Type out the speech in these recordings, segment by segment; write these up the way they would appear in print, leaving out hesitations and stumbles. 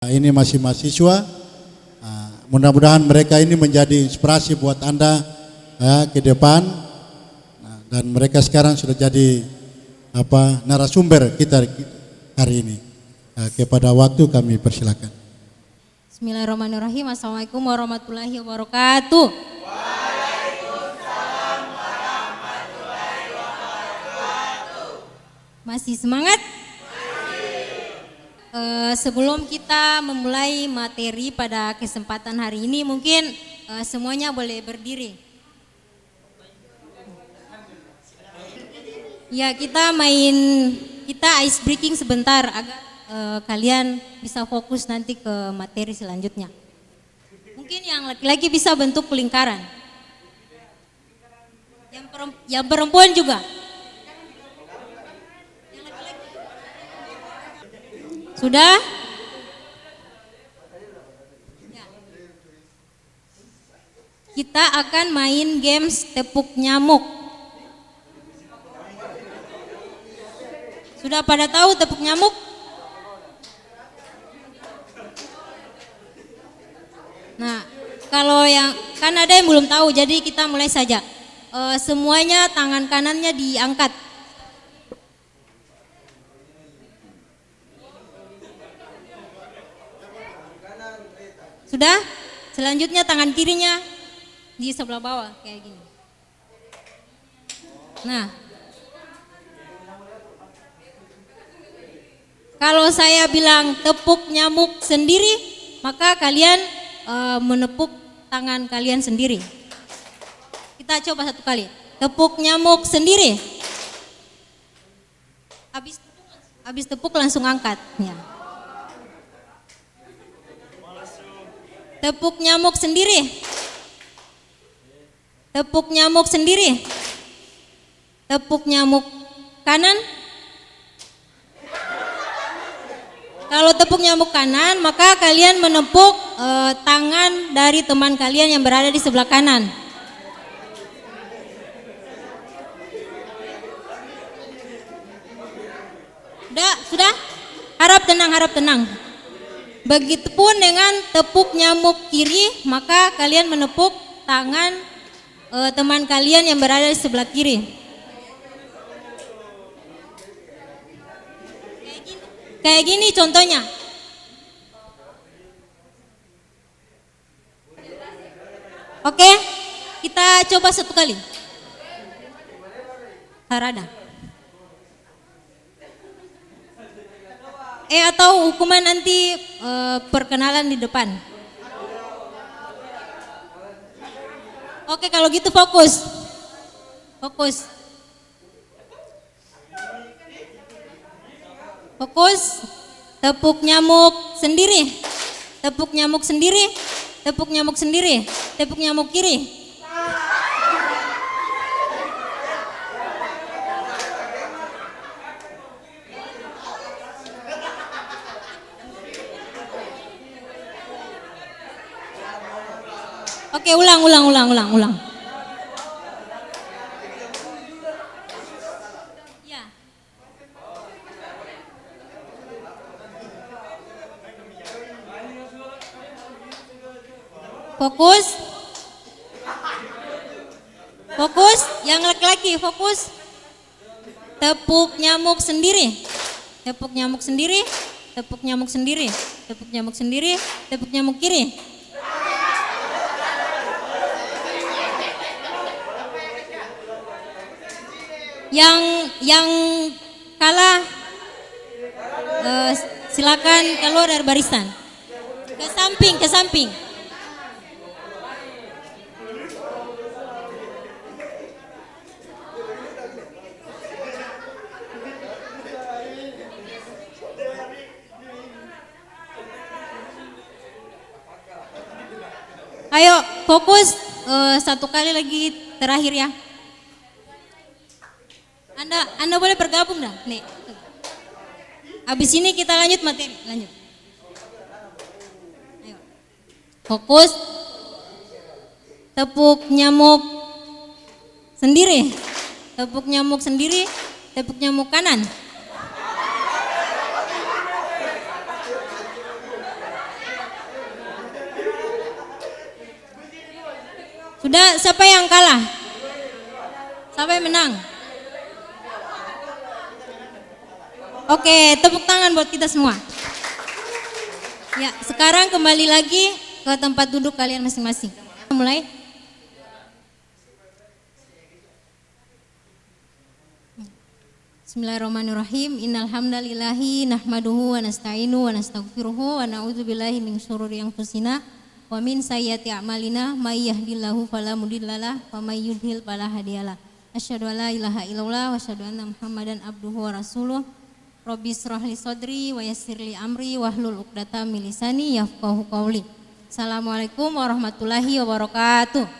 Ini masih mahasiswa, mudah-mudahan mereka ini menjadi inspirasi buat Anda ke depan, dan mereka sekarang sudah jadi narasumber kita hari ini. Kepada waktu kami persilakan. Bismillahirrahmanirrahim. Assalamualaikum warahmatullahi wabarakatuh. Waalaikumsalam warahmatullahi wabarakatuh. Masih semangat? Sebelum kita memulai materi pada kesempatan hari ini, mungkin semuanya boleh berdiri. Ya, kita ice breaking sebentar agar kalian bisa fokus nanti ke materi selanjutnya. Mungkin yang laki-laki bisa bentuk lingkaran. Yang perempuan juga. Sudah? Ya. Kita akan main games tepuk nyamuk. Sudah pada tahu tepuk nyamuk? Nah, kalau yang kan ada yang belum tahu, jadi kita mulai saja. Semuanya tangan kanannya diangkat. Sudah? Selanjutnya tangan kirinya di sebelah bawah kayak gini. Nah, kalau saya bilang tepuk nyamuk sendiri, maka kalian menepuk tangan kalian sendiri. Kita coba satu kali. Tepuk nyamuk sendiri. Habis tepuk langsung angkat. Ya. Tepuk nyamuk sendiri. Tepuk nyamuk sendiri. Tepuk nyamuk kanan. Kalau tepuk nyamuk kanan, maka kalian menepuk tangan dari teman kalian yang berada di sebelah kanan. Sudah? Harap tenang. Begitupun dengan tepuk nyamuk kiri, maka kalian menepuk tangan teman kalian yang berada di sebelah kiri. Kayak gini contohnya. Oke, kita coba satu kali. Harada. Atau hukuman nanti perkenalan di depan. Oke, kalau gitu fokus. Tepuk nyamuk sendiri. Tepuk nyamuk sendiri. Tepuk nyamuk sendiri. Tepuk nyamuk kiri. Oke, ulang. Ya. Fokus, yang laki-laki fokus. Tepuk nyamuk sendiri. Tepuk nyamuk sendiri. Tepuk nyamuk sendiri. Tepuk nyamuk sendiri. Tepuk nyamuk kiri. Yang kalah silakan keluar dari barisan. Ke samping. Ayo fokus, satu kali lagi terakhir ya. Anda boleh bergabung dah. Nih. Habis ini kita lanjut materi. Lanjut. Ayo. Fokus. Tepuk nyamuk sendiri. Tepuk nyamuk sendiri. Tepuk nyamuk kanan. Udah, siapa yang kalah? Siapa yang menang? Oke, tepuk tangan buat kita semua. Ya, sekarang kembali lagi ke tempat duduk kalian masing-masing. Mulai. Bismillahirrahmanirrahim. Innal hamdalillahi nahmaduhu wa nasta'inu wa nastaghfiruhu wa na'udzubillahi min syururi anfusina wa min sayyiati a'malina may yahdihillahu fala mudhillalah wa may yudhlil fala hadiyalah. Asyhadu an la ilaha illallah wa asyhadu anna Muhammadan abduhu wa rasuluh. Rabbi shrah li sadri wa yassir li amri wahlul 'uqdatam min lisani yafqahu qawli. Assalamualaikum warahmatullahi wabarakatuh.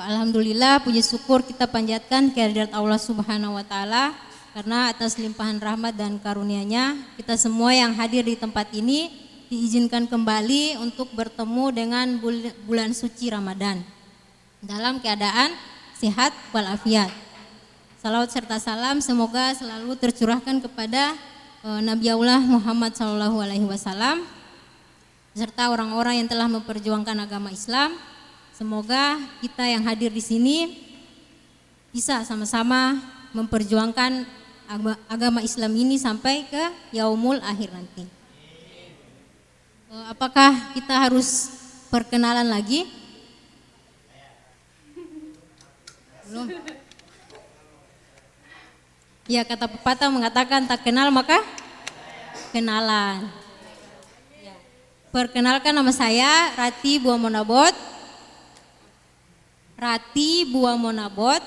Alhamdulillah, puji syukur kita panjatkan kehadirat Allah Subhanahu wa taala karena atas limpahan rahmat dan karunia-Nya kita semua yang hadir di tempat ini diizinkan kembali untuk bertemu dengan bulan suci Ramadan dalam keadaan sehat walafiat. Salawat serta salam semoga selalu tercurahkan kepada Nabi Allah Muhammad SAW serta orang-orang yang telah memperjuangkan agama Islam. Semoga kita yang hadir di sini bisa sama-sama memperjuangkan agama Islam ini sampai ke yaumul akhir nanti. Apakah kita harus perkenalan lagi? Belum. Ya, kata pepatah mengatakan tak kenal maka kenalan. Ya. Perkenalkan, nama saya Rati Buamonabot. Rati Buamonabot,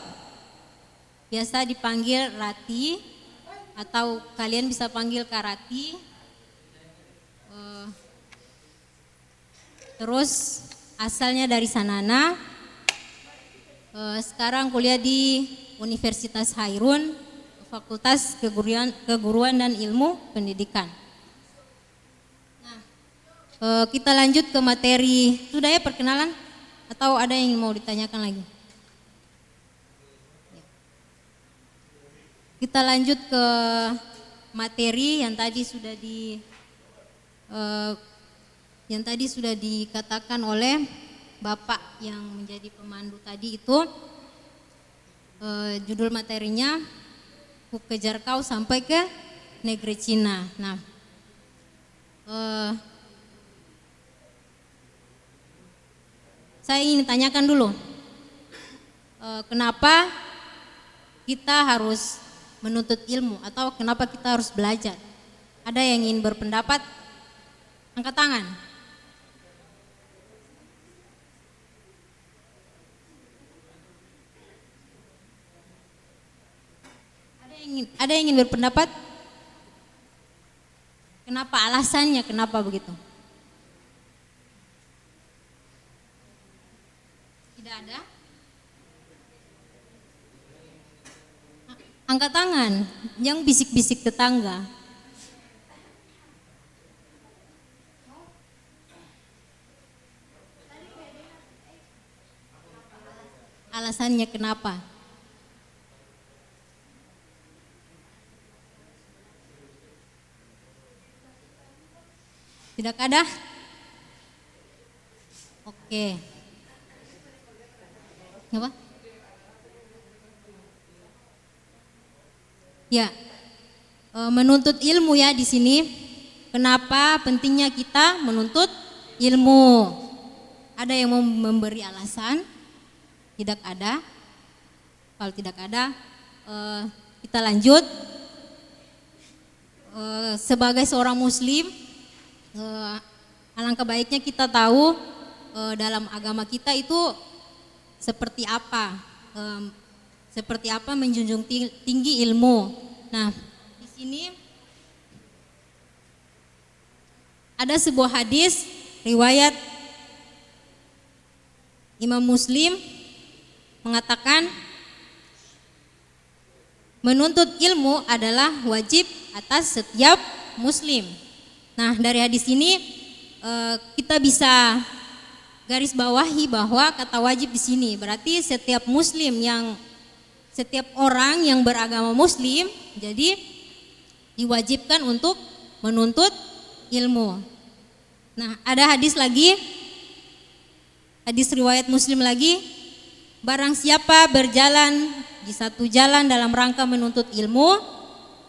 biasa dipanggil Rati atau kalian bisa panggil Kak Rati. Terus asalnya dari Sanana. Sekarang kuliah di Universitas Hairun, Fakultas Keguruan dan Ilmu Pendidikan. Nah, kita lanjut ke materi. Sudah ya perkenalan? Atau ada yang mau ditanyakan lagi? Kita lanjut ke materi yang tadi sudah dikatakan oleh Bapak yang menjadi pemandu tadi itu. Judul materinya Ku Kejar Kau Sampai ke Negeri Cina. Nah, saya ingin tanyakan dulu, kenapa kita harus menuntut ilmu atau kenapa kita harus belajar? Ada yang ingin berpendapat? Angkat tangan. Ada yang ingin berpendapat? Kenapa, alasannya kenapa begitu? Tidak ada? Angkat tangan, yang bisik-bisik tetangga. Alasannya kenapa? Tidak ada? Oke. Apa? Ya, menuntut ilmu ya di sini. Kenapa pentingnya kita menuntut ilmu? Ada yang mau memberi alasan? Tidak ada. Kalau tidak ada, kita lanjut. Sebagai seorang Muslim, alangkah baiknya kita tahu dalam agama kita itu seperti apa menjunjung tinggi ilmu. Nah, di sini ada sebuah hadis riwayat Imam Muslim mengatakan menuntut ilmu adalah wajib atas setiap Muslim. Nah, dari hadis ini kita bisa garis bawahi bahwa kata wajib di sini berarti setiap orang yang beragama Muslim jadi diwajibkan untuk menuntut ilmu. Nah, ada hadis lagi, hadis riwayat Muslim lagi, barang siapa berjalan di satu jalan dalam rangka menuntut ilmu,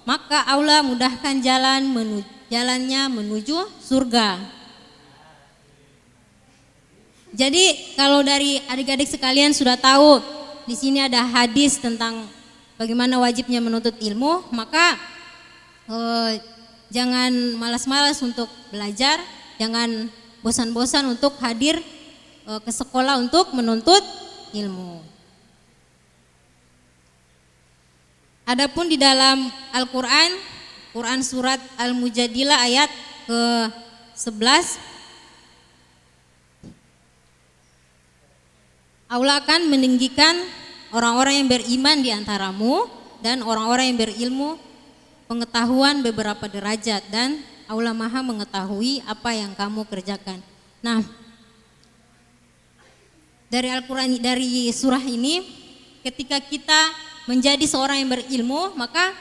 maka Allah mudahkan jalannya menuju surga. Jadi kalau dari adik-adik sekalian sudah tahu di sini ada hadis tentang bagaimana wajibnya menuntut ilmu, maka jangan malas-malas untuk belajar, jangan bosan-bosan untuk hadir ke sekolah untuk menuntut ilmu. Adapun di dalam Al-Quran, Quran surat Al-Mujadilah ayat ke-11, Allah akan meninggikan orang-orang yang beriman di antaramu dan orang-orang yang berilmu pengetahuan beberapa derajat, dan Allah Maha mengetahui apa yang kamu kerjakan. Nah, dari Al-Quran, dari surah ini, ketika kita menjadi seorang yang berilmu, maka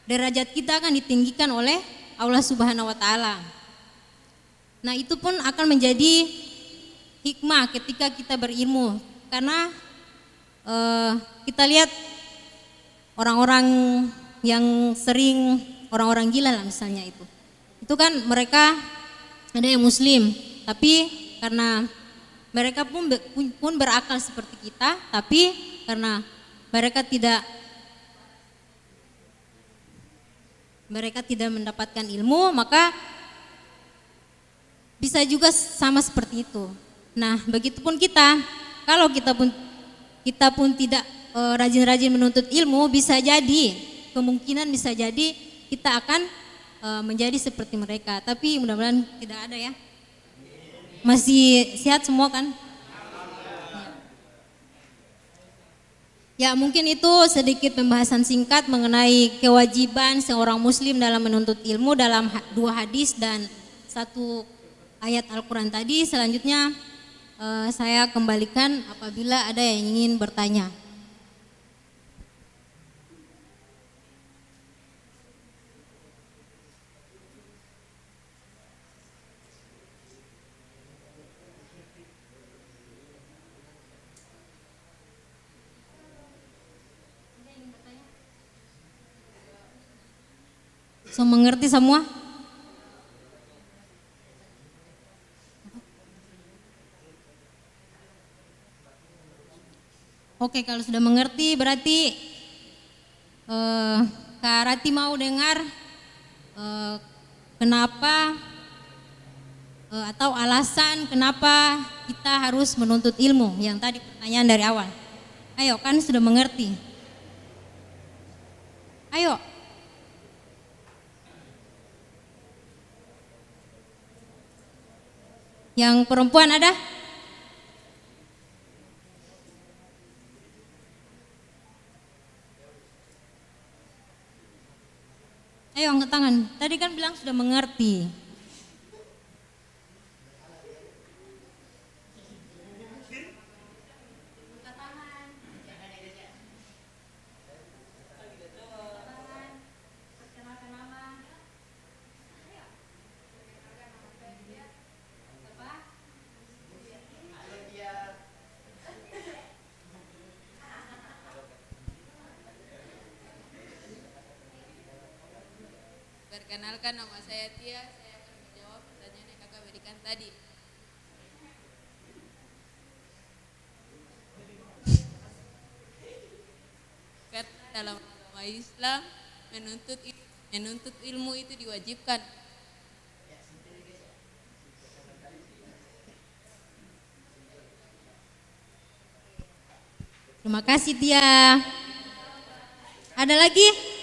derajat kita akan ditinggikan oleh Allah Subhanahu wa Ta'ala. Nah, itu pun akan menjadi hikmah ketika kita berilmu, karena kita lihat orang-orang yang sering, orang-orang gila lah misalnya, itu kan mereka ada yang muslim, tapi karena mereka pun berakal seperti kita, tapi karena mereka tidak mendapatkan ilmu, maka bisa juga sama seperti itu. Nah, begitupun kita, kalau kita pun tidak rajin-rajin menuntut ilmu, kemungkinan bisa jadi kita akan menjadi seperti mereka. Tapi mudah-mudahan tidak ada ya. Masih sehat semua kan? Ya, mungkin itu sedikit pembahasan singkat mengenai kewajiban seorang muslim dalam menuntut ilmu dalam 2 hadis dan 1 ayat Al-Quran tadi. Selanjutnya saya kembalikan apabila ada yang ingin bertanya. So, mengerti semua? Oke, kalau sudah mengerti berarti Kak Rati mau dengar kenapa atau alasan kenapa kita harus menuntut ilmu, yang tadi pertanyaan dari awal. Ayo, kan sudah mengerti. Ayo. Yang perempuan ada? Ayo angkat tangan. Tadi kan bilang sudah mengerti. Perkenalkan, nama saya Tia. Saya akan menjawab pertanyaan yang kakak berikan tadi. Karena dalam agama Islam menuntut ilmu itu diwajibkan. Terima kasih Tia. Ada lagi?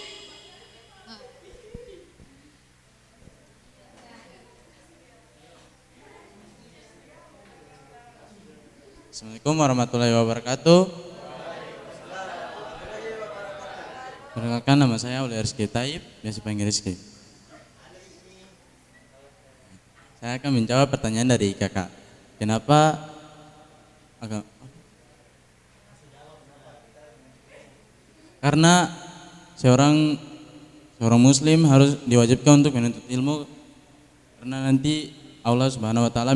Assalamualaikum warahmatullahi wabarakatuh. Perkenalkan, nama saya Uli Rizky Taib, biasa panggil Rizky. Saya akan menjawab pertanyaan dari kakak. Kenapa karena seorang muslim harus diwajibkan untuk menuntut ilmu, karena nanti Allah Subhanahu wa taala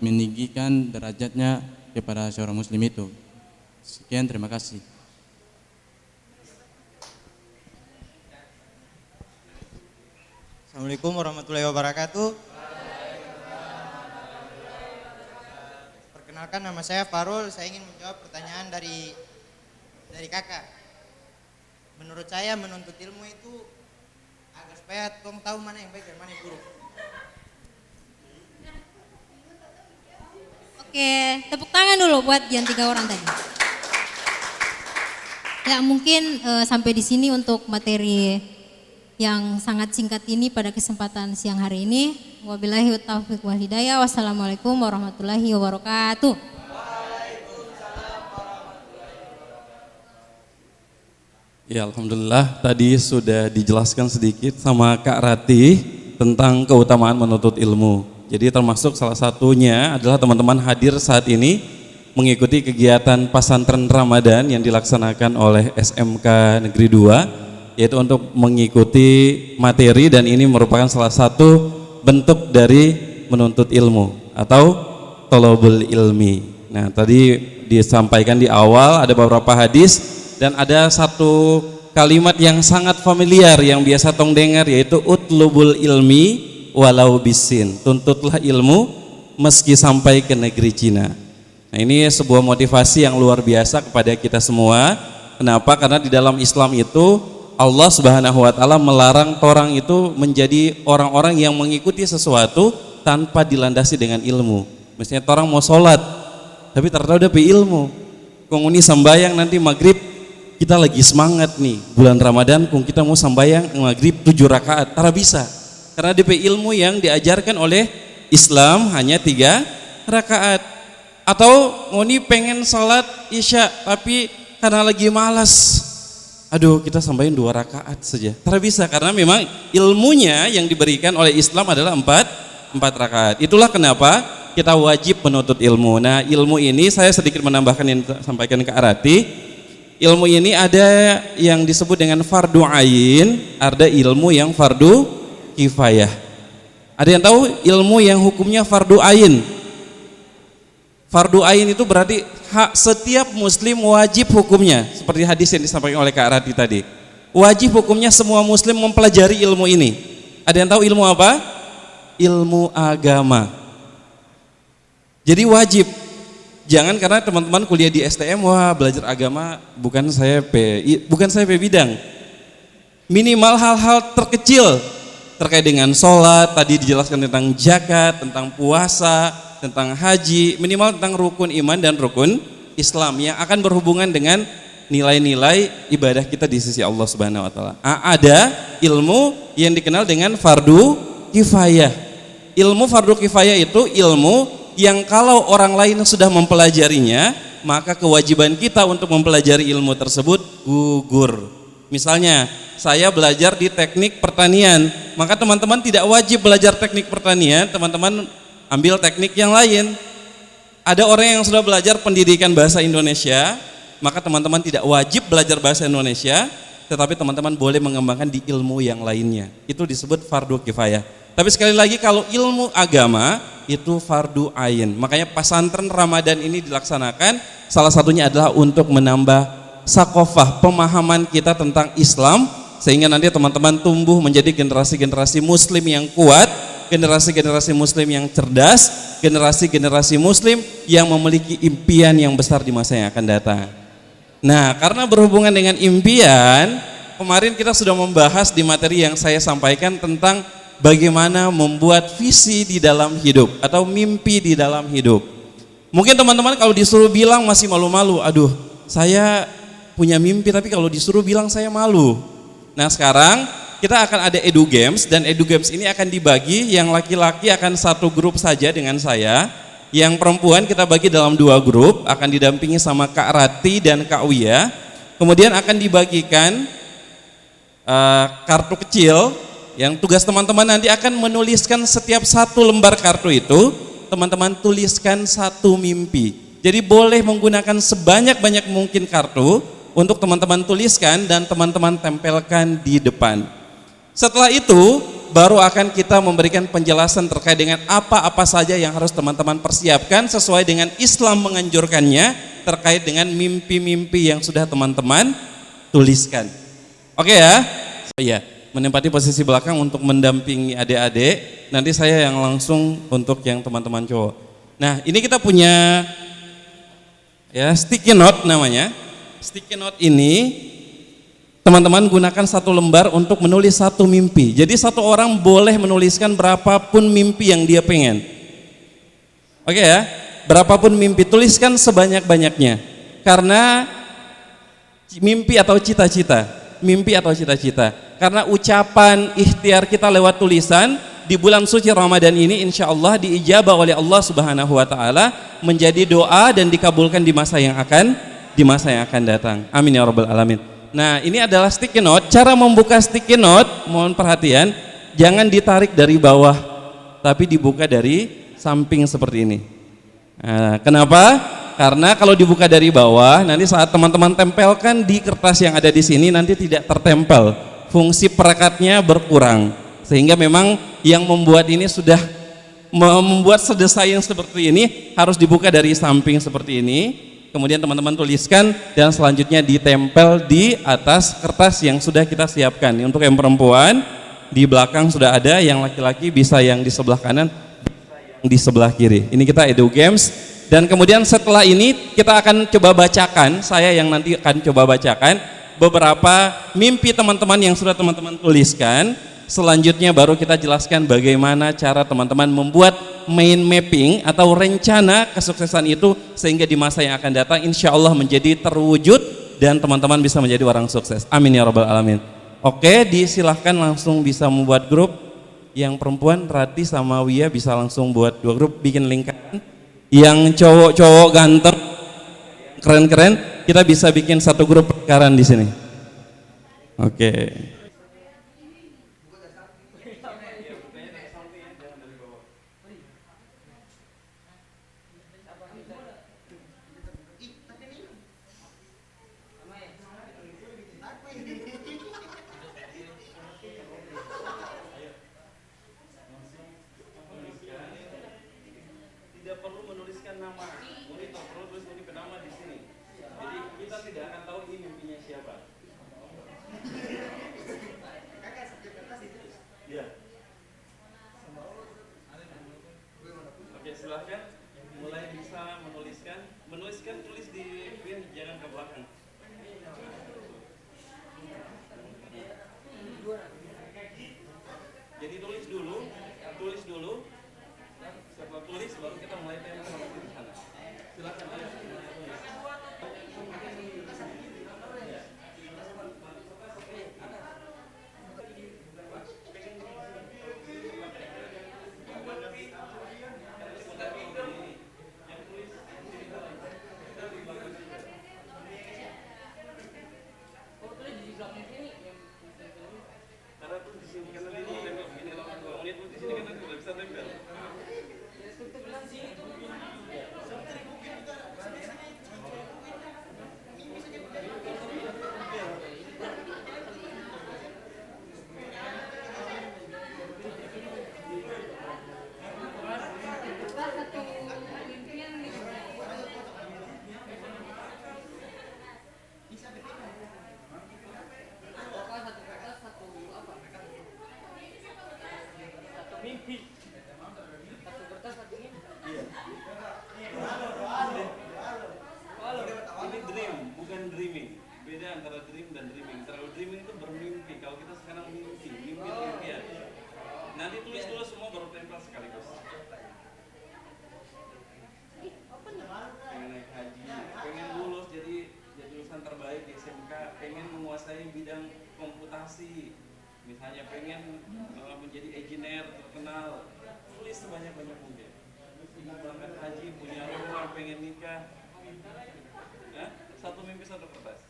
meninggikan derajatnya kepada seorang muslim itu. Sekian, terima kasih. Assalamualaikum warahmatullahi wabarakatuh. Perkenalkan, nama saya Farul. Saya ingin menjawab pertanyaan dari kakak. Menurut saya menuntut ilmu itu agar supaya tong tahu mana yang baik dan mana yang buruk. Oke, tepuk tangan dulu buat yang 3 orang tadi. Ya mungkin sampai di sini untuk materi yang sangat singkat ini pada kesempatan siang hari ini. Wabillahi taufiq wal hidayah. Wassalamualaikum warahmatullahi wabarakatuh. Ya, alhamdulillah tadi sudah dijelaskan sedikit sama Kak Rati tentang keutamaan menuntut ilmu. Jadi termasuk salah satunya adalah teman-teman hadir saat ini mengikuti kegiatan Pasantren Ramadan yang dilaksanakan oleh SMK Negeri 2, yaitu untuk mengikuti materi, dan ini merupakan salah satu bentuk dari menuntut ilmu atau thalabul ilmi. Nah, tadi disampaikan di awal ada beberapa hadis dan ada satu kalimat yang sangat familiar yang biasa tong dengar, yaitu utlubul ilmi walau bisin, tuntutlah ilmu meski sampai ke negeri Cina. Nah, ini sebuah motivasi yang luar biasa kepada kita semua. Kenapa? Karena di dalam Islam itu Allah Subhanahu wa taala melarang orang itu menjadi orang-orang yang mengikuti sesuatu tanpa dilandasi dengan ilmu. Misalnya orang mau sholat tapi ternyata udah ilmu. Konguni sambayang nanti maghrib, kita lagi semangat nih bulan Ramadan, kung kita mau sambayang maghrib 7 rakaat, tara bisa. Karena DP ilmu yang diajarkan oleh Islam hanya 3 rakaat. Atau ngoni pengen sholat isya tapi karena lagi malas, aduh kita sambahin 2 rakaat saja, tara bisa. Karena memang ilmunya yang diberikan oleh Islam adalah 4 rakaat. Itulah kenapa kita wajib menuntut ilmu. Nah, ilmu ini saya sedikit menambahkan yang sampaikan ke Arati. Ilmu ini ada yang disebut dengan fardu ain, ada ilmu yang fardu kifayah. Ada yang tahu ilmu yang hukumnya fardu ain? Fardu ain itu berarti hak setiap muslim, wajib hukumnya, seperti hadis yang disampaikan oleh Kak Rati tadi. Wajib hukumnya semua muslim mempelajari ilmu ini. Ada yang tahu ilmu apa? Ilmu agama. Jadi wajib. Jangan karena teman-teman kuliah di STM, wah belajar agama bukan saya bidang. Minimal hal-hal terkecil terkait dengan sholat, tadi dijelaskan tentang zakat, tentang puasa, tentang haji, minimal tentang rukun iman dan rukun Islam yang akan berhubungan dengan nilai-nilai ibadah kita di sisi Allah Subhanahu wa taala. Ada ilmu yang dikenal dengan fardu kifayah. Ilmu fardu kifayah itu ilmu yang kalau orang lain sudah mempelajarinya, maka kewajiban kita untuk mempelajari ilmu tersebut gugur. Misalnya, saya belajar di teknik pertanian, maka teman-teman tidak wajib belajar teknik pertanian, teman-teman ambil teknik yang lain. Ada orang yang sudah belajar pendidikan bahasa Indonesia, maka teman-teman tidak wajib belajar bahasa Indonesia, tetapi teman-teman boleh mengembangkan di ilmu yang lainnya. Itu disebut fardu kifayah. Tapi sekali lagi, kalau ilmu agama itu fardu ain. Makanya Pasantren Ramadan ini dilaksanakan, salah satunya adalah untuk menambah sakofah, pemahaman kita tentang Islam, sehingga nanti teman-teman tumbuh menjadi generasi-generasi muslim yang kuat, generasi-generasi muslim yang cerdas, generasi-generasi muslim yang memiliki impian yang besar di masa yang akan datang. Nah, karena berhubungan dengan impian, kemarin kita sudah membahas di materi yang saya sampaikan tentang bagaimana membuat visi di dalam hidup atau mimpi di dalam hidup. Mungkin teman-teman kalau disuruh bilang masih malu-malu, aduh saya punya mimpi tapi kalau disuruh bilang saya malu. Nah, sekarang kita akan ada edu games, dan edu games ini akan dibagi, yang laki-laki akan satu grup saja dengan saya, yang perempuan kita bagi dalam 2 grup, akan didampingi sama Kak Rati dan Kak Wia. Kemudian akan dibagikan kartu kecil, yang tugas teman-teman nanti akan menuliskan setiap 1 lembar kartu itu, teman-teman tuliskan 1 mimpi. Jadi boleh menggunakan sebanyak-banyak mungkin kartu untuk teman-teman tuliskan dan teman-teman tempelkan di depan. Setelah itu, baru akan kita memberikan penjelasan terkait dengan apa-apa saja yang harus teman-teman persiapkan sesuai dengan Islam menganjurkannya terkait dengan mimpi-mimpi yang sudah teman-teman tuliskan. Oke ya? Iya, menempati posisi belakang untuk mendampingi adik-adik. Nanti saya yang langsung untuk yang teman-teman cowok. Nah, ini kita punya ya sticky note namanya. Sticky note ini teman-teman gunakan satu lembar untuk menulis satu mimpi. Jadi satu orang boleh menuliskan berapapun mimpi yang dia pengen. Oke ya, berapapun mimpi tuliskan sebanyak-banyaknya. Karena mimpi atau cita-cita, Karena ucapan ikhtiar kita lewat tulisan di bulan suci Ramadan ini insya Allah diijabah oleh Allah Subhanahu Wa Taala menjadi doa dan dikabulkan di masa yang akan datang. Amin ya Rabbal Alamin. Nah, ini adalah sticky note. Cara membuka sticky note, mohon perhatian, jangan ditarik dari bawah, tapi dibuka dari samping seperti ini. Nah, kenapa? Karena kalau dibuka dari bawah, nanti saat teman-teman tempelkan di kertas yang ada di sini nanti tidak tertempel. Fungsi perekatnya berkurang. Sehingga memang yang membuat ini sudah membuat sedesain seperti ini harus dibuka dari samping seperti ini. Kemudian teman-teman tuliskan dan selanjutnya ditempel di atas kertas yang sudah kita siapkan. Untuk yang perempuan di belakang sudah ada, yang laki-laki bisa yang di sebelah kanan, bisa yang di sebelah kiri. Ini kita Edu Games dan kemudian setelah ini kita akan coba bacakan, saya yang nanti akan coba bacakan beberapa mimpi teman-teman yang sudah teman-teman tuliskan. Selanjutnya baru kita jelaskan bagaimana cara teman-teman membuat mind mapping atau rencana kesuksesan itu sehingga di masa yang akan datang insya Allah menjadi terwujud dan teman-teman bisa menjadi orang sukses. Amin ya Rabbal Alamin. Oke, disilahkan langsung bisa membuat grup. Yang perempuan Rati sama Wia bisa langsung buat 2 grup, bikin lingkaran. Yang cowok-cowok ganteng keren-keren kita bisa bikin 1 grup lingkaran di sini. Oke. Tidak perlu menuliskan nama monitor, perlu tulis nama di sini. Jadi kita tidak akan tahu ini mimpinya siapa. Ya. Oke, silahkan mulai bisa menuliskan tulis di pin, jangan ke belakang. Jadi tulis dulu. Setelah tulis baru kita mulai tempel di sana. Silakan. Karena tuh di sini karena ini tempel ini kalau ini tuh di sini kan tidak bisa tempel. Ini dream, bukan dreaming. Beda antara dream dan dreaming. Terlalu dreaming itu bermimpi. Kalau kita sekarang mimpi ya. Nanti tulis dulu semua baru tempel sekaligus. Pengen naik haji, pengen lulus jadi lulusan terbaik di SMK, pengen menguasai bidang komputasi, misalnya pengen menjadi engineer terkenal. Tulis sebanyak-banyak mungkin. Berangkat haji, punya rumah, pengen nikah. Nah, 1 mimpi 1 kertas.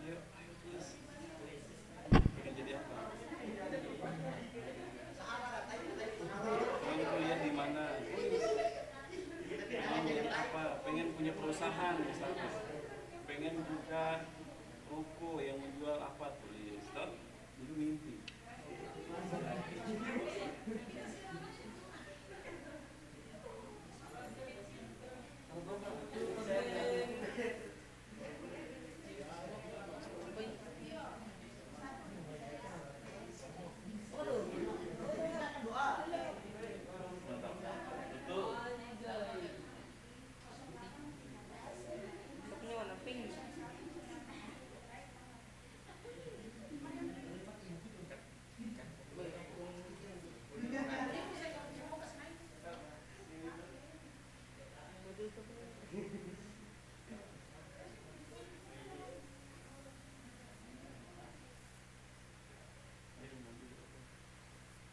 Yuk, tulis. Pengen jadi apa? Pengen kuliah di mana? Tulis. Pengen jadi apa? Pengen punya perusahaan misalnya. pengen buka ruko yang menjual apa tulis, toh? Itu mimpi. Betul.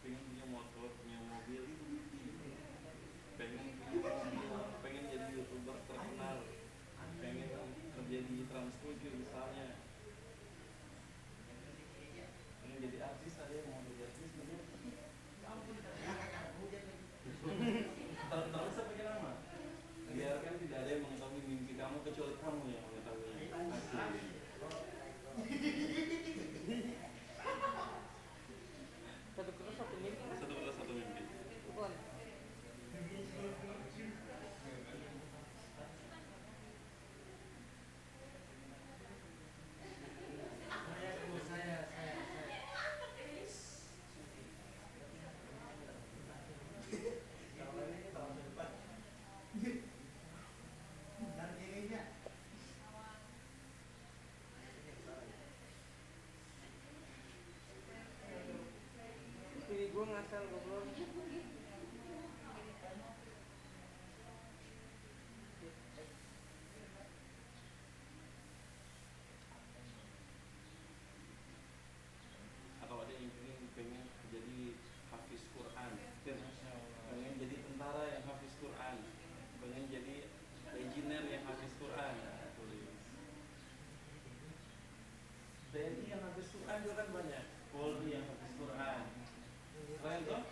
Pengen punya motor, punya mobil itu mimpi. Pengen punya mobil, pengen jadi YouTuber terkenal, pengen kerja di Trans7 misalnya, pengen jadi artis, ada yang mau jadi artis bener. Terus apa kira nama? Biarkan tidak ada yang mengetahui mimpi kamu kecuali kamu yang mengetahui. Satu kata satu mimpi. Satu kata satu mimpi. Bukan. Pilih gue ngasal goblok. Atau ada yang pengen jadi hafiz Quran, pengen jadi tentara yang hafiz Quran, pengen jadi engineer yang hafiz Quran. Nah, tulis. TNI yang hafiz Quran juga kan banyak, Polri yang hafiz Quran. Keren toh?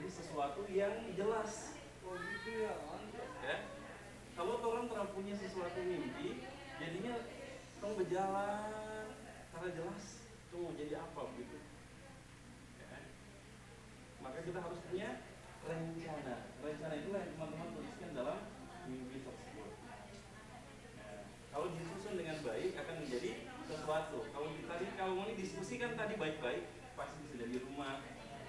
menjadi sesuatu yang jelas. Ya. Kalau orang terang punya sesuatu mimpi, jadinya tong berjalan karena jelas tong mau jadi apa begitu. Ya. Maka kita harus punya rencana. Rencana itulah yang teman-teman tuliskan dalam mimpi tersebut. Nah, kalau disusun dengan baik akan menjadi sesuatu. Kalau mau didiskusikan tadi baik-baik, pasti bisa jadi rumah,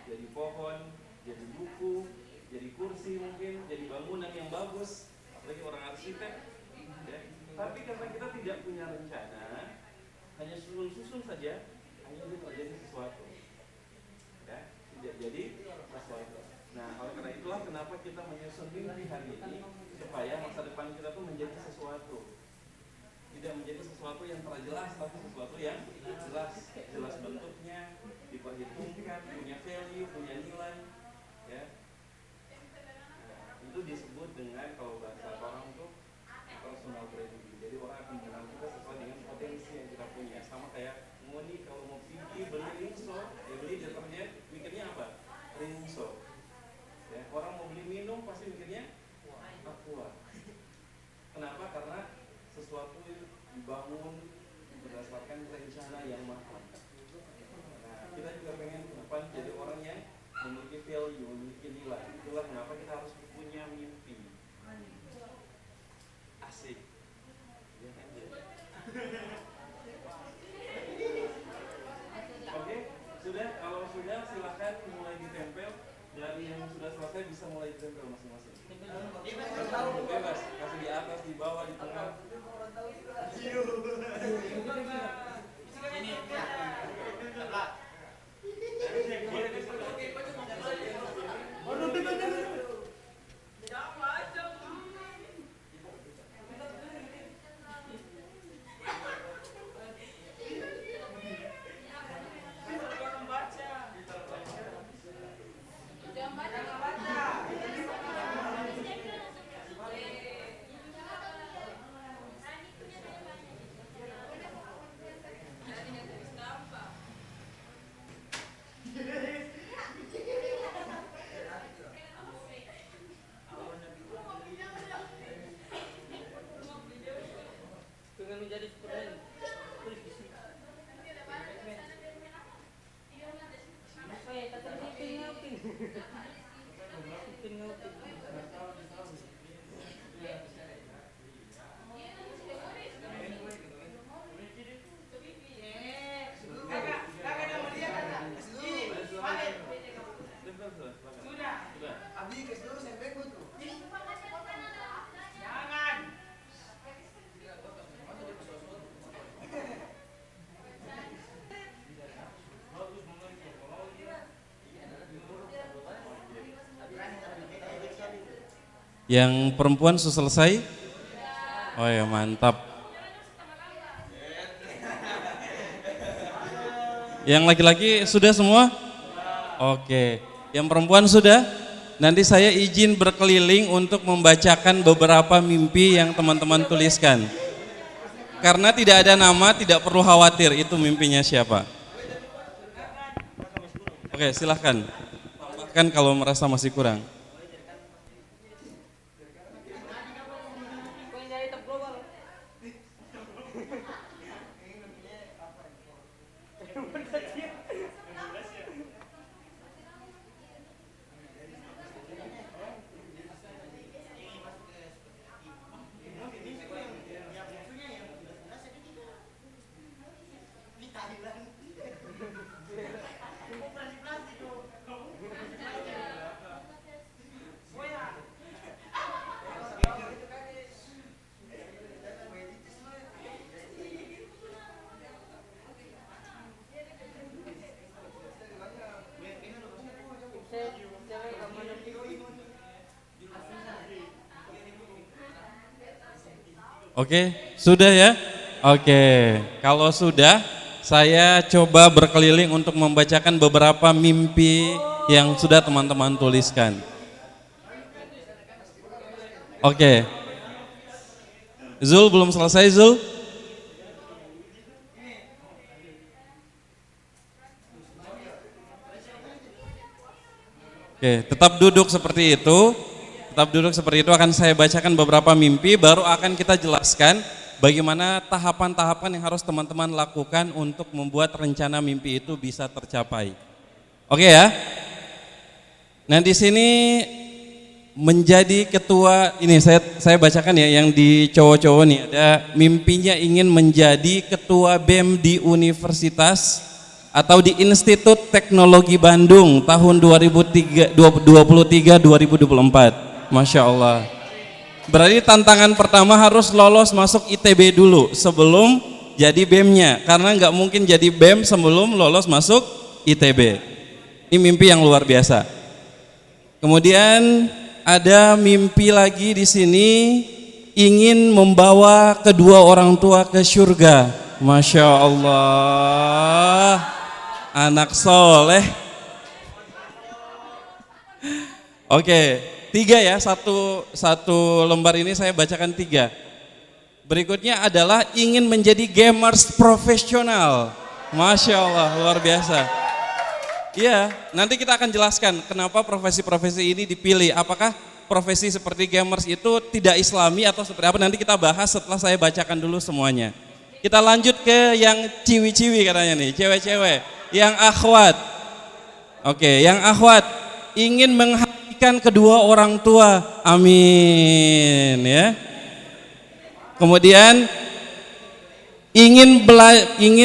jadi pohon, jadi buku, jadi kursi mungkin, jadi bangunan yang bagus, apalagi orang arsitek. Ya. Tapi karena kita tidak punya rencana, hanya susun-susun saja, akhirnya terjadi sesuatu. Ya, tidak jadi sesuatu. Nah, oleh karena itulah kenapa kita menyusun mimpi hari ini supaya masa depan kita tuh menjadi sesuatu. Tidak menjadi sesuatu yang terjelas, tapi sesuatu yang jelas bentuknya, diperhitungkan, punya value, punya nilai, ya. Nah, itu disebut dengan kalau bahasa orang tuh personal branding. Jadi orang akan mengenal kita sesuai dengan potensi yang kita punya. Sama kayak Moni kalau mau pergi beli rinso, beli deterjen, mikirnya apa? Rinso. Ya, orang mau beli minum pasti mikirnya Aqua. Kenapa? Karena sesuatu dibangun berdasarkan rencana yang matang. Nah, kita juga pengen ke depan jadi orang yang memiliki value, memiliki nilai. Itulah kenapa kita harus punya mimpi. Asik. Ya, Oke, sudah. Kalau sudah, silakan mulai ditempel. Dari yang sudah selesai bisa mulai ditempel masing-masing. Bebas, kasih di atas, di bawah, di tengah. Pengen menjadi Superman. Tulis di sini. Saya kata ngapin. Yang perempuan sudah selesai? Oh ya, mantap. Yang laki-laki sudah semua? Oke. Yang perempuan sudah? Nanti saya izin berkeliling untuk membacakan beberapa mimpi yang teman-teman tuliskan. Karena tidak ada nama, tidak perlu khawatir itu mimpinya siapa. Oke, silahkan. Tambahkan kalau merasa masih kurang. Oke, sudah ya? Oke, kalau sudah, saya coba berkeliling untuk membacakan beberapa mimpi yang sudah teman-teman tuliskan. Oke, Zul belum selesai, Zul? Oke, tetap duduk seperti itu. Tetap duduk seperti itu, akan saya bacakan beberapa mimpi, baru akan kita jelaskan bagaimana tahapan-tahapan yang harus teman-teman lakukan untuk membuat rencana mimpi itu bisa tercapai. Oke ya. Nah, di sini menjadi ketua, ini saya bacakan ya yang di cowok-cowok nih, ada mimpinya ingin menjadi ketua BEM di universitas atau di Institut Teknologi Bandung tahun 2023-2024. Masya Allah. Berarti tantangan pertama harus lolos masuk ITB dulu sebelum jadi BEM-nya, karena nggak mungkin jadi BEM sebelum lolos masuk ITB. Ini mimpi yang luar biasa. Kemudian ada mimpi lagi di sini, ingin membawa kedua orang tua ke surga. Masya Allah, anak soleh. Oke. 3 ya, satu lembar ini saya bacakan 3. Berikutnya adalah ingin menjadi gamers profesional. Masya Allah, luar biasa. Iya, nanti kita akan jelaskan kenapa profesi-profesi ini dipilih. Apakah profesi seperti gamers itu tidak islami atau seperti apa, nanti kita bahas setelah saya bacakan dulu semuanya. Kita lanjut ke yang ciwi-ciwi katanya nih, cewek-cewek, yang akhwat. Oke, yang akhwat ingin kedua orang tua, amin ya. Kemudian ingin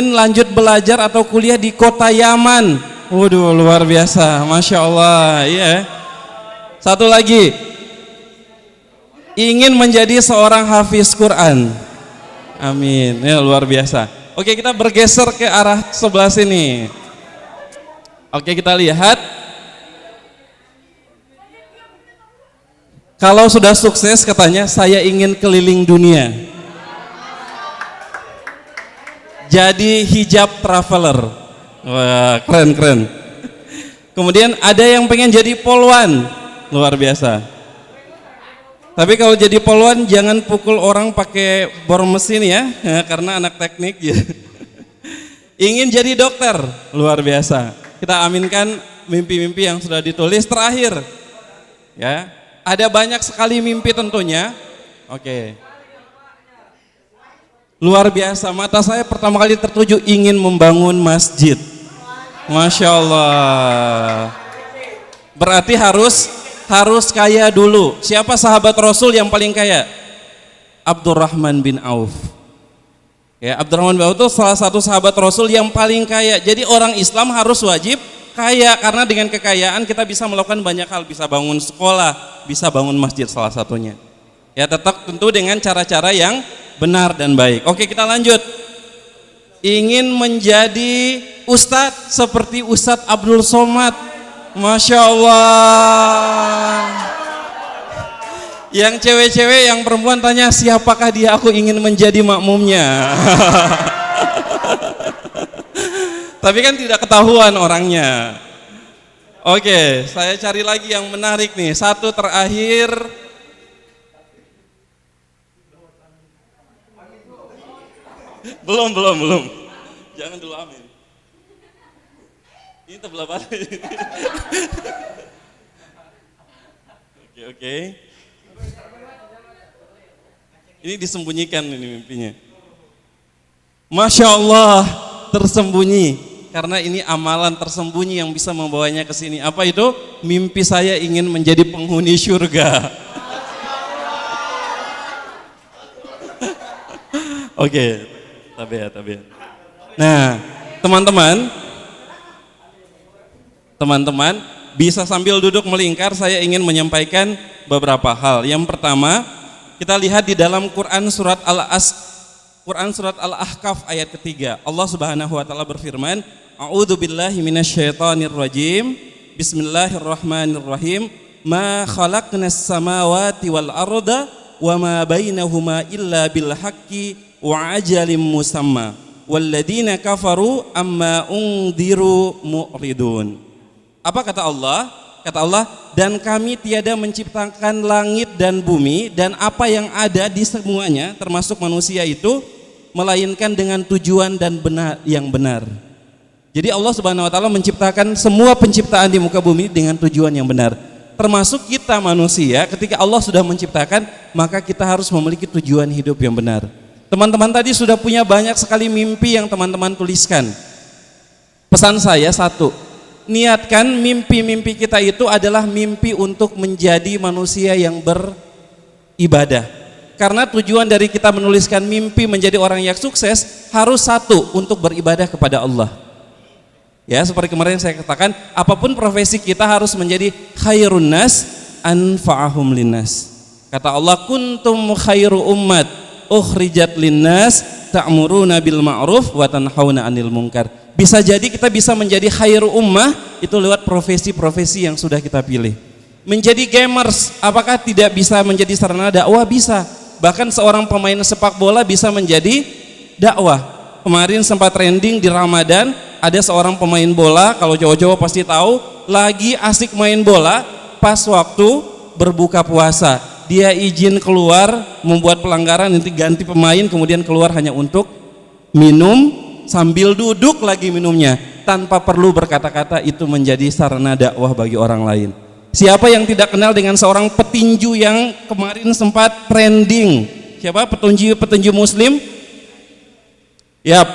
lanjut belajar atau kuliah di kota Yaman. Waduh, luar biasa, Masya Allah ya. Satu lagi, ingin menjadi seorang hafiz Quran, amin ya, luar biasa. Oke, kita bergeser ke arah sebelah sini. Oke, kita lihat. Kalau sudah sukses katanya, saya ingin keliling dunia. Jadi hijab traveler. Wah, keren. Kemudian ada yang pengen jadi polwan. Luar biasa. Tapi kalau jadi polwan jangan pukul orang pakai bor mesin ya, karena anak teknik ya. Ingin jadi dokter. Luar biasa. Kita aminkan mimpi-mimpi yang sudah ditulis. Terakhir ya. Ada banyak sekali mimpi tentunya. Oke. Luar biasa, mata saya pertama kali tertuju ingin membangun masjid. Masya Allah. Berarti harus kaya dulu. Siapa sahabat Rasul yang paling kaya? Abdurrahman bin Auf. Ya, Abdurrahman bin Auf itu salah satu sahabat Rasul yang paling kaya. Jadi orang Islam harus wajib kaya, karena dengan kekayaan kita bisa melakukan banyak hal, bisa bangun sekolah, bisa bangun masjid salah satunya. Ya, tetap tentu dengan cara-cara yang benar dan baik. Oke, kita lanjut. Ingin menjadi ustadz seperti Ustadz Abdul Somad. Masya Allah. Yang cewek-cewek, yang perempuan tanya siapakah dia, aku ingin menjadi makmumnya. Tapi kan tidak ketahuan orangnya. Oke, saya cari lagi yang menarik nih. Satu terakhir. Belum. Jangan dulu amin. Ini sebelah mana? Oke. Ini disembunyikan ini mimpinya. Masya Allah, tersembunyi. Karena ini amalan tersembunyi yang bisa membawanya ke sini. Apa itu? Mimpi saya ingin menjadi penghuni surga. Oke, tabiat. Nah, teman-teman bisa sambil duduk melingkar. Saya ingin menyampaikan beberapa hal. Yang pertama, kita lihat di dalam Quran surat Al-Ahqaf ayat ketiga. Allah Subhanahu wa taala berfirman, A'udzu billahi minasyaitonir rajim. Bismillahirrahmanirrahim. Ma khalaqnas samawati wal arda wa ma bainahuma illa bil haqqi wa ajalin musamma. Walladzina kafaru amma undiru mu'ridun. Apa kata Allah? Kata Allah, dan kami tiada menciptakan langit dan bumi dan apa yang ada di semuanya termasuk manusia itu melainkan dengan tujuan dan yang benar. Jadi Allah Subhanahu wa taala menciptakan semua penciptaan di muka bumi dengan tujuan yang benar. Termasuk kita manusia, ketika Allah sudah menciptakan, maka kita harus memiliki tujuan hidup yang benar. Teman-teman tadi sudah punya banyak sekali mimpi yang teman-teman tuliskan. Pesan saya satu, niatkan mimpi-mimpi kita itu adalah mimpi untuk menjadi manusia yang beribadah. Karena tujuan dari kita menuliskan mimpi menjadi orang yang sukses harus satu, untuk beribadah kepada Allah. Ya, seperti kemarin saya katakan, apapun profesi kita harus menjadi khairun nas anfa'ahum linnas. Kata Allah, kuntum khairu ummat ukhrijat linnas ta'muruna bil ma'ruf wa tanhauna 'anil munkar. Bisa jadi kita bisa menjadi khairu ummah itu lewat profesi-profesi yang sudah kita pilih. Menjadi gamers, apakah tidak bisa menjadi sarana dakwah? Bisa. Bahkan seorang pemain sepak bola bisa menjadi dakwah. Kemarin sempat trending di Ramadan, ada seorang pemain bola, kalau cowok-cowok pasti tahu, lagi asik main bola pas waktu berbuka puasa. Dia izin keluar, membuat pelanggaran, nanti ganti pemain, kemudian keluar hanya untuk minum sambil duduk lagi minumnya, tanpa perlu berkata-kata. Itu menjadi sarana dakwah bagi orang lain. Siapa yang tidak kenal dengan seorang petinju yang kemarin sempat trending? Siapa petinju muslim? Ya,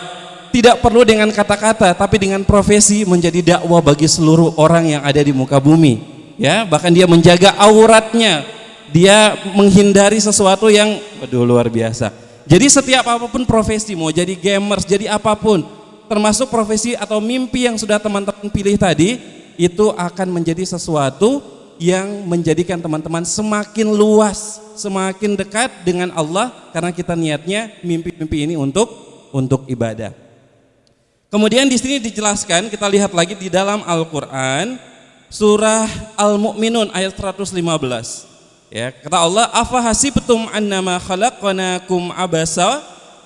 tidak perlu dengan kata-kata, tapi dengan profesi menjadi dakwah bagi seluruh orang yang ada di muka bumi. Ya, bahkan dia menjaga auratnya, dia menghindari sesuatu yang luar biasa. Jadi setiap apapun profesi, mau jadi gamers, jadi apapun, termasuk profesi atau mimpi yang sudah teman-teman pilih tadi, itu akan menjadi sesuatu yang menjadikan teman-teman semakin luas, semakin dekat dengan Allah, karena kita niatnya mimpi-mimpi ini untuk ibadah. Kemudian di sini dijelaskan, kita lihat lagi di dalam Al-Qur'an surah Al-Mu'minun ayat 115. Ya, kata Allah, afa hasibtum annama khalaqnakum abasa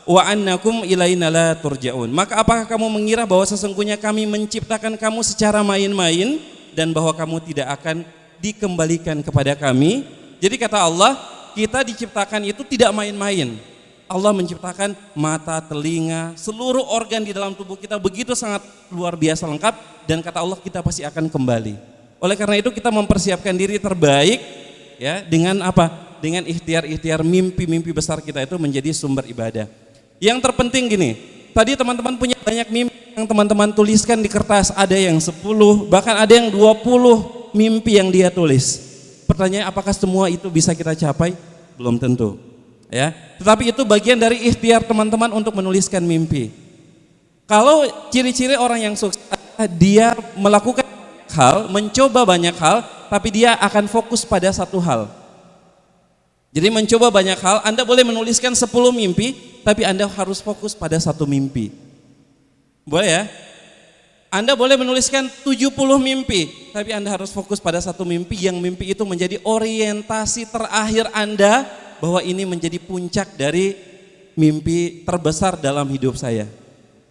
wa annakum ilaina la turja'un. Maka apakah kamu mengira bahwa sesungguhnya kami menciptakan kamu secara main-main dan bahwa kamu tidak akan dikembalikan kepada kami? Jadi kata Allah, kita diciptakan itu tidak main-main. Allah menciptakan mata, telinga, seluruh organ di dalam tubuh kita begitu sangat luar biasa lengkap, dan kata Allah kita pasti akan kembali. Oleh karena itu kita mempersiapkan diri terbaik, ya, dengan apa? Dengan ikhtiar-ikhtiar mimpi-mimpi besar kita itu menjadi sumber ibadah. Yang terpenting gini, tadi teman-teman punya banyak mimpi yang teman-teman tuliskan di kertas, ada yang 10, bahkan ada yang 20 mimpi yang dia tulis. Pertanyaan, apakah semua itu bisa kita capai? Belum tentu. Ya, tetapi itu bagian dari ikhtiar teman-teman untuk menuliskan mimpi. Kalau ciri-ciri orang yang sukses, dia melakukan hal, mencoba banyak hal, tapi dia akan fokus pada satu hal. Jadi mencoba banyak hal, Anda boleh menuliskan 10 mimpi, tapi Anda harus fokus pada satu mimpi. Boleh ya? Anda boleh menuliskan 70 mimpi, tapi Anda harus fokus pada satu mimpi, yang mimpi itu menjadi orientasi terakhir Anda, bahwa ini menjadi puncak dari mimpi terbesar dalam hidup saya.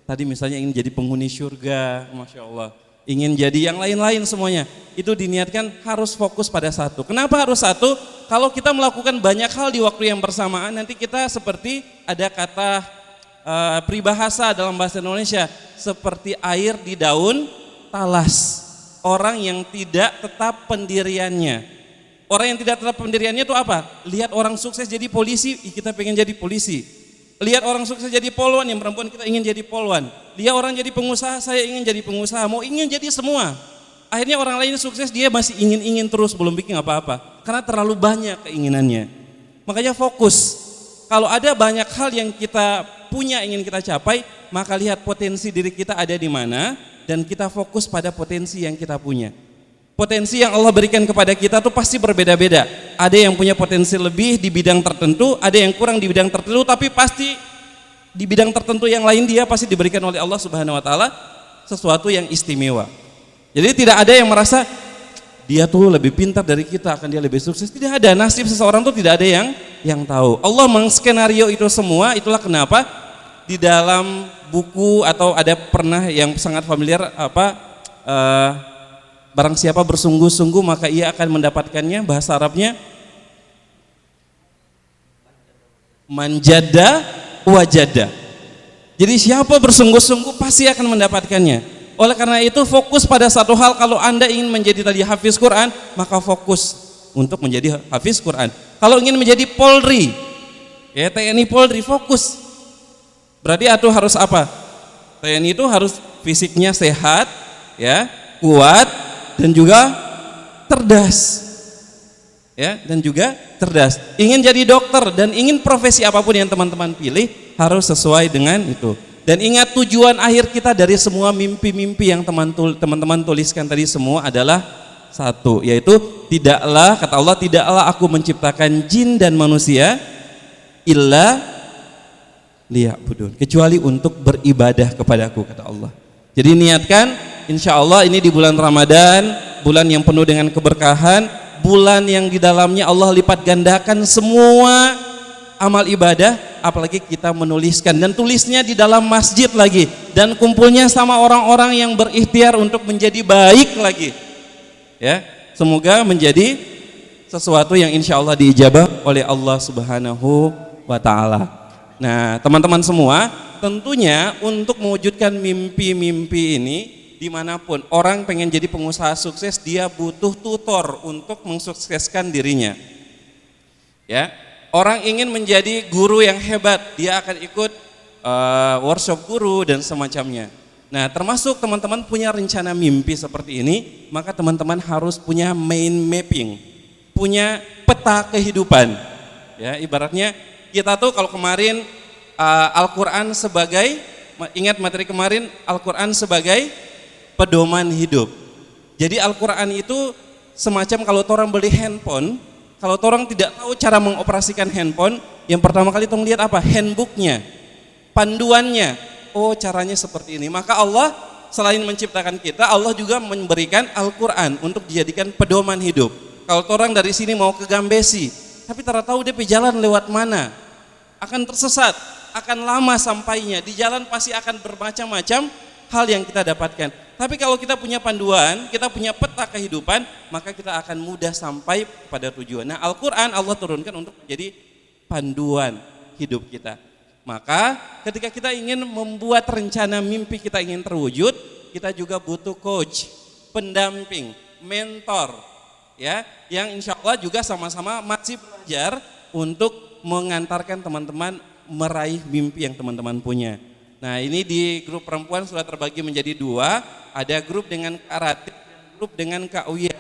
Tadi misalnya ingin jadi penghuni surga, Masya Allah, ingin jadi yang lain-lain semuanya. Itu diniatkan harus fokus pada satu. Kenapa harus satu? Kalau kita melakukan banyak hal di waktu yang bersamaan, nanti kita seperti ada kata peribahasa dalam bahasa Indonesia, seperti air di daun talas. Orang yang tidak tetap pendiriannya. Orang yang tidak tetap pendiriannya itu apa? Lihat orang sukses jadi polisi, kita pengen jadi polisi. Lihat orang sukses jadi polwan, yang perempuan kita ingin jadi polwan. Lihat orang jadi pengusaha, saya ingin jadi pengusaha, mau ingin jadi semua. Akhirnya orang lain sukses, dia masih ingin terus, belum bikin apa-apa. Karena terlalu banyak keinginannya. Makanya fokus. Kalau ada banyak hal yang kita punya, ingin kita capai, maka lihat potensi diri kita ada di mana, dan kita fokus pada potensi yang kita punya. Potensi yang Allah berikan kepada kita tuh pasti berbeda-beda. Ada yang punya potensi lebih di bidang tertentu, ada yang kurang di bidang tertentu, tapi pasti di bidang tertentu yang lain dia pasti diberikan oleh Allah Subhanahu wa taala sesuatu yang istimewa. Jadi tidak ada yang merasa dia tuh lebih pintar dari kita, akan dia lebih sukses. Tidak ada, nasib seseorang tuh tidak ada yang tahu. Allah mengskenario itu semua. Itulah kenapa di dalam buku atau ada pernah yang sangat familiar barang siapa bersungguh-sungguh maka ia akan mendapatkannya, bahasa Arabnya manjada wajada. Jadi siapa bersungguh-sungguh pasti akan mendapatkannya. Oleh karena itu fokus pada satu hal. Kalau Anda ingin menjadi tadi hafiz Quran, maka fokus untuk menjadi hafiz Quran. Kalau ingin menjadi Polri, ya TNI Polri, fokus. Berarti itu harus apa? TNI itu harus fisiknya sehat, ya, kuat, dan juga cerdas. Ya, dan juga cerdas. Ingin jadi dokter dan ingin profesi apapun yang teman-teman pilih harus sesuai dengan itu. Dan ingat, tujuan akhir kita dari semua mimpi-mimpi yang teman-teman tuliskan tadi semua adalah satu, yaitu tidaklah, kata Allah, tidaklah aku menciptakan jin dan manusia illa liya'budun, kecuali untuk beribadah kepadaku, kata Allah. Jadi niatkan, insya Allah ini di bulan Ramadan, bulan yang penuh dengan keberkahan, bulan yang di dalamnya Allah lipat gandakan semua amal ibadah, apalagi kita menuliskan, dan tulisnya di dalam masjid lagi, dan kumpulnya sama orang-orang yang berikhtiar untuk menjadi baik lagi. Ya, semoga menjadi sesuatu yang insya Allah diijabah oleh Allah Subhanahu wa Ta'ala. Nah, teman-teman semua, tentunya untuk mewujudkan mimpi-mimpi ini, dimanapun orang pengen jadi pengusaha sukses, dia butuh tutor untuk mensukseskan dirinya. Ya, orang ingin menjadi guru yang hebat, dia akan ikut workshop guru dan semacamnya. Nah, termasuk teman-teman punya rencana mimpi seperti ini, maka teman-teman harus punya mind mapping, punya peta kehidupan. Ya, ibaratnya kita tuh kalau kemarin Al-Quran sebagai, ingat materi kemarin, Al-Quran sebagai pedoman hidup. Jadi Al-Quran itu semacam kalau orang beli handphone, kalau orang tidak tahu cara mengoperasikan handphone, yang pertama kali tong lihat apa? Handbooknya, panduannya. Oh, caranya seperti ini. Maka Allah selain menciptakan kita, Allah juga memberikan Al-Quran untuk dijadikan pedoman hidup. Kalau orang dari sini mau ke Gambesi, tapi tidak tahu dia jalan lewat mana, akan tersesat, akan lama sampainya. Di jalan pasti akan bermacam-macam hal yang kita dapatkan. Tapi kalau kita punya panduan, kita punya peta kehidupan, maka kita akan mudah sampai pada tujuan. Nah, Al-Quran Allah turunkan untuk menjadi panduan hidup kita. Maka ketika kita ingin membuat rencana mimpi kita ingin terwujud, kita juga butuh coach, pendamping, mentor, ya, yang insya Allah juga sama-sama masih belajar untuk mengantarkan teman-teman meraih mimpi yang teman-teman punya. Nah, ini di grup perempuan sudah terbagi menjadi dua, ada grup dengan Kak Ratih dan grup dengan Kak Uya.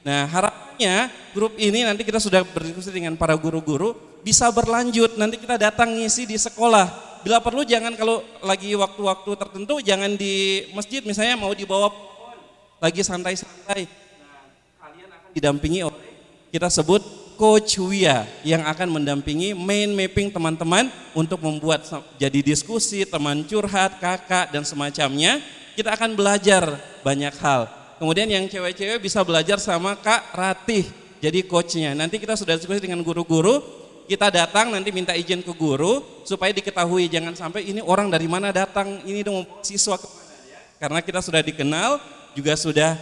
Nah, harapannya grup ini nanti kita sudah berdiskusi dengan para guru-guru, bisa berlanjut, nanti kita datang ngisi di sekolah. Bila perlu jangan, kalau lagi waktu-waktu tertentu jangan di masjid, misalnya mau dibawa pohon, lagi santai-santai. Nah, kalian akan didampingi oleh, kita sebut Coach Wia, yang akan mendampingi main mapping teman-teman untuk membuat jadi diskusi, teman curhat, kakak dan semacamnya. Kita akan belajar banyak hal. Kemudian yang cewek-cewek bisa belajar sama Kak Ratih, jadi coachnya. Nanti kita sudah diskusi dengan guru-guru. Kita datang nanti minta izin ke guru supaya diketahui, jangan sampai ini orang dari mana datang, ini dong siswa kemana ya. Karena kita sudah dikenal, juga sudah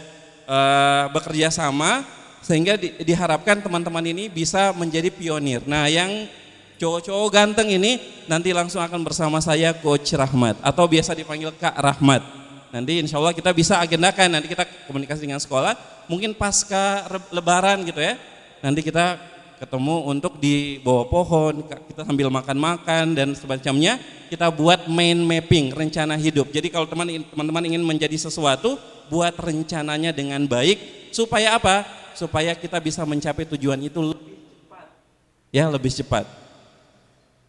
bekerja sama, sehingga diharapkan teman-teman ini bisa menjadi pionir. Nah, yang cowok-cowok ganteng ini nanti langsung akan bersama saya Coach Rahmat, atau biasa dipanggil Kak Rahmat. Nanti insya Allah kita bisa agendakan, nanti kita komunikasi dengan sekolah, mungkin pasca lebaran gitu ya, nanti kita ketemu untuk di bawah pohon, kita sambil makan-makan dan semacamnya, kita buat main mapping, rencana hidup. Jadi kalau teman-teman ingin menjadi sesuatu, buat rencananya dengan baik, supaya apa? Supaya kita bisa mencapai tujuan itu lebih cepat. Ya, lebih cepat.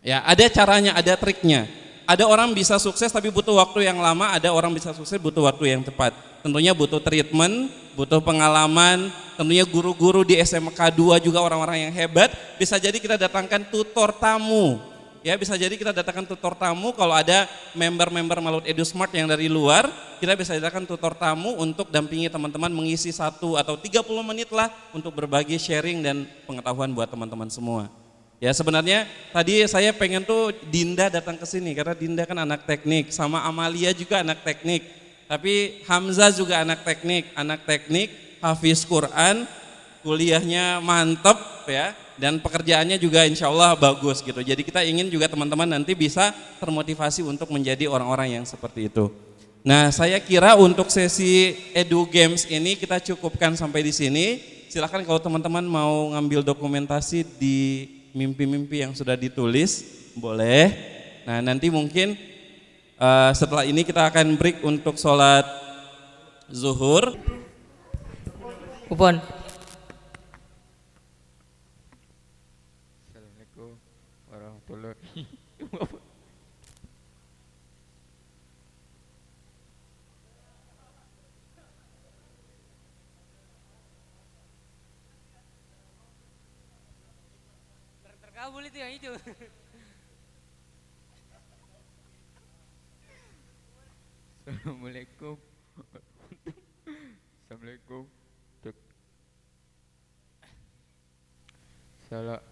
Ya, ada caranya, ada triknya. Ada orang bisa sukses tapi butuh waktu yang lama, ada orang bisa sukses butuh waktu yang tepat. Tentunya butuh treatment, butuh pengalaman, tentunya guru-guru di SMK 2 juga orang-orang yang hebat. Bisa jadi kita datangkan tutor tamu. Ya, bisa jadi kita datangkan tutor tamu kalau ada member-member Malut Edu Smart yang dari luar, kita bisa datangkan tutor tamu untuk dampingi teman-teman mengisi 1 atau 30 menit lah untuk berbagi sharing dan pengetahuan buat teman-teman semua. Ya, sebenarnya tadi saya pengen tuh Dinda datang ke sini karena Dinda kan anak teknik, sama Amalia juga anak teknik. Tapi Hamzah juga anak teknik, hafiz Quran, kuliahnya mantep ya, dan pekerjaannya juga insya Allah bagus gitu. Jadi kita ingin juga teman-teman nanti bisa termotivasi untuk menjadi orang-orang yang seperti itu. Nah, saya kira untuk sesi Edu Games ini kita cukupkan sampai di sini. Silakan kalau teman-teman mau ngambil dokumentasi di mimpi-mimpi yang sudah ditulis, boleh. Nah, nanti mungkin setelah ini kita akan break untuk sholat zuhur. Upon. Assalamualaikum warahmatullahi wabarakatuh. Terkabul itu yang itu. Assalamualaikum. Assalamualaikum. Salah.